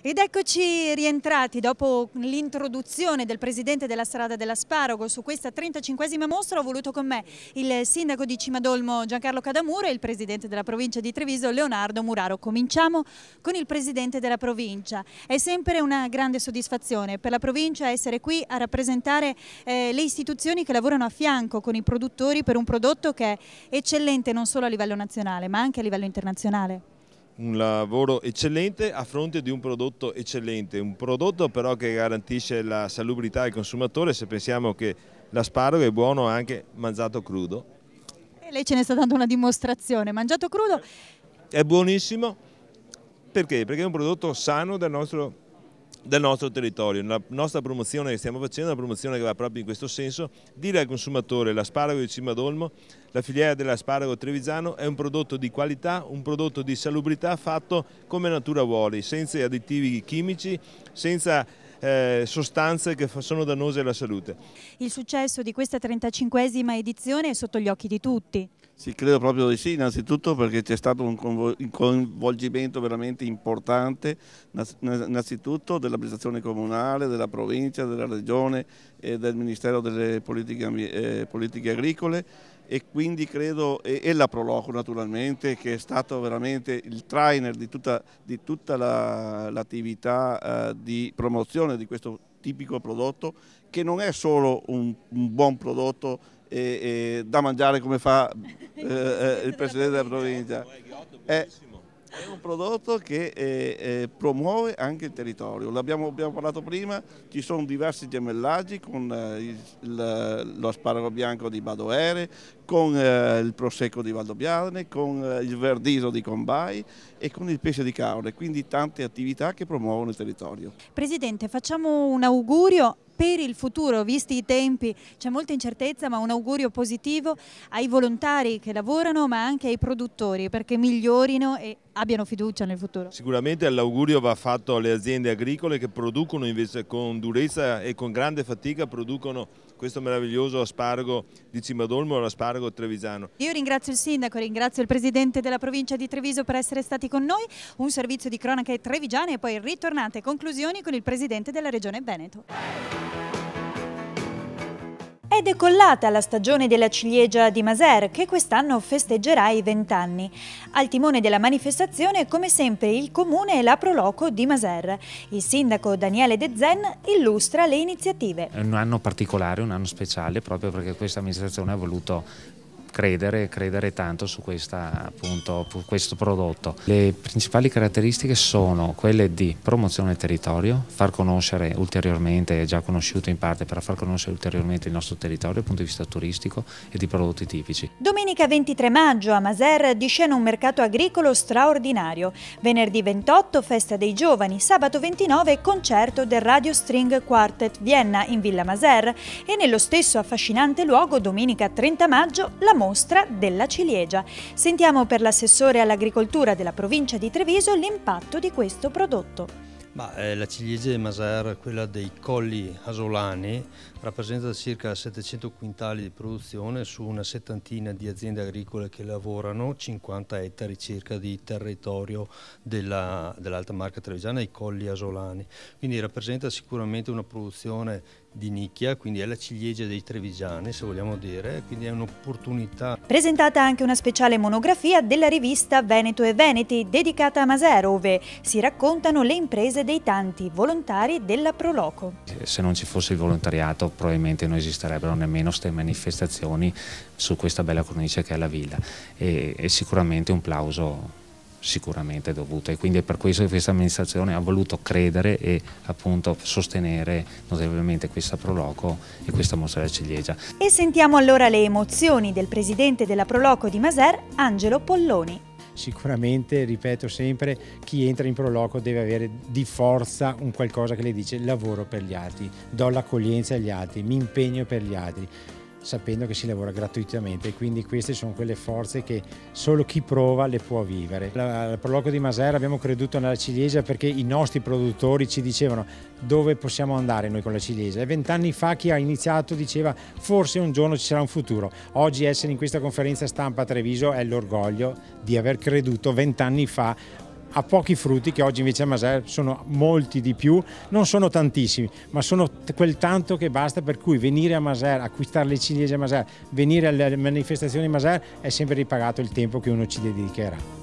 Ed eccoci rientrati dopo l'introduzione del presidente della Strada dell'Asparago su questa 35esima mostra. Ho voluto con me il sindaco di Cimadolmo Giancarlo Cadamuro e il presidente della provincia di Treviso Leonardo Muraro. Cominciamo con il presidente della provincia. È sempre una grande soddisfazione per la provincia essere qui a rappresentare le istituzioni che lavorano a fianco con i produttori per un prodotto che è eccellente non solo a livello nazionale ma anche a livello internazionale. Un lavoro eccellente a fronte di un prodotto eccellente, un prodotto però che garantisce la salubrità al consumatore, se pensiamo che l'asparago è buono anche mangiato crudo. E lei ce ne sta dando una dimostrazione, mangiato crudo. È buonissimo, perché? Perché è un prodotto sano del nostro territorio. La nostra promozione che stiamo facendo è una promozione che va proprio in questo senso: dire al consumatore l'asparago di Cimadolmo, la filiera dell'asparago trevigiano è un prodotto di qualità, un prodotto di salubrità fatto come natura vuole, senza additivi chimici, senza sostanze che sono dannose alla salute. Il successo di questa 35esima edizione è sotto gli occhi di tutti. Sì, credo proprio di sì, innanzitutto perché c'è stato un coinvolgimento veramente importante, innanzitutto dell'amministrazione comunale, della provincia, della regione e del Ministero delle politiche agricole, e quindi credo, e la Proloco naturalmente, che è stato veramente il trainer di tutta l'attività di promozione di questo tipico prodotto, che non è solo un buon prodotto da mangiare come fa il Presidente della provincia, è un prodotto che promuove anche il territorio. Abbiamo parlato prima, ci sono diversi gemellaggi con lo asparago bianco di Badoere, con il prosecco di Valdobbiadene, con il verdiso di Combai e con il pesce di Caore, quindi tante attività che promuovono il territorio. Presidente, facciamo un augurio per il futuro, visti i tempi, c'è molta incertezza, ma un augurio positivo ai volontari che lavorano ma anche ai produttori, perché migliorino e abbiano fiducia nel futuro. Sicuramente l'augurio va fatto alle aziende agricole che producono invece con durezza e con grande fatica, producono questo meraviglioso asparago di Cimadolmo, l'asparago trevigiano. Io ringrazio il sindaco, ringrazio il presidente della provincia di Treviso per essere stati con noi, un servizio di cronache trevigiane e poi ritornate conclusioni con il presidente della regione Veneto. È decollata la stagione della ciliegia di Maser, che quest'anno festeggerà i 20 anni. Al timone della manifestazione, come sempre, il comune e la Proloco di Maser. Il sindaco Daniele De Zen illustra le iniziative. È un anno particolare, un anno speciale, proprio perché questa amministrazione ha voluto credere tanto su questo prodotto. Le principali caratteristiche sono quelle di promozione del territorio, far conoscere ulteriormente, è già conosciuto in parte, per far conoscere ulteriormente il nostro territorio dal punto di vista turistico e di prodotti tipici. Domenica 23 maggio a Maser di scena un mercato agricolo straordinario. Venerdì 28 festa dei giovani, sabato 29 concerto del Radio String Quartet Vienna in Villa Maser e nello stesso affascinante luogo domenica 30 maggio la mostra della ciliegia. Sentiamo per l'assessore all'agricoltura della provincia di Treviso l'impatto di questo prodotto. La ciliegia di Maser, quella dei Colli Asolani, rappresenta circa 700 quintali di produzione su una settantina di aziende agricole che lavorano, 50 ettari circa di territorio dell'Alta Marca Trevigiana, i Colli Asolani. Quindi rappresenta sicuramente una produzione di nicchia, quindi è la ciliegia dei trevigiani, se vogliamo dire, quindi è un'opportunità. Presentata anche una speciale monografia della rivista Veneto e Veneti dedicata a Maser, dove si raccontano le imprese dei tanti volontari della Proloco. Se non ci fosse il volontariato probabilmente non esisterebbero nemmeno queste manifestazioni su questa bella cornice che è la villa, e sicuramente un plauso sicuramente dovuto, e quindi è per questo che questa amministrazione ha voluto credere e appunto sostenere notevolmente questa Proloco e questa mostra della ciliegia. E sentiamo allora le emozioni del presidente della Proloco di Maser, Angelo Polloni. Sicuramente, ripeto sempre, chi entra in Proloco deve avere di forza un qualcosa che le dice: lavoro per gli altri, do l'accoglienza agli altri, mi impegno per gli altri, sapendo che si lavora gratuitamente, e quindi queste sono quelle forze che solo chi prova le può vivere. Al Proloco di Maser abbiamo creduto nella ciliegia perché i nostri produttori ci dicevano: dove possiamo andare noi con la ciliegia? E 20 anni fa chi ha iniziato diceva: forse un giorno ci sarà un futuro. Oggi essere in questa conferenza stampa a Treviso è l'orgoglio di aver creduto 20 anni fa ha pochi frutti, che oggi invece a Maser sono molti di più, non sono tantissimi, ma sono quel tanto che basta, per cui venire a Maser, acquistare le ciliegie a Maser, venire alle manifestazioni a Maser è sempre ripagato il tempo che uno ci dedicherà.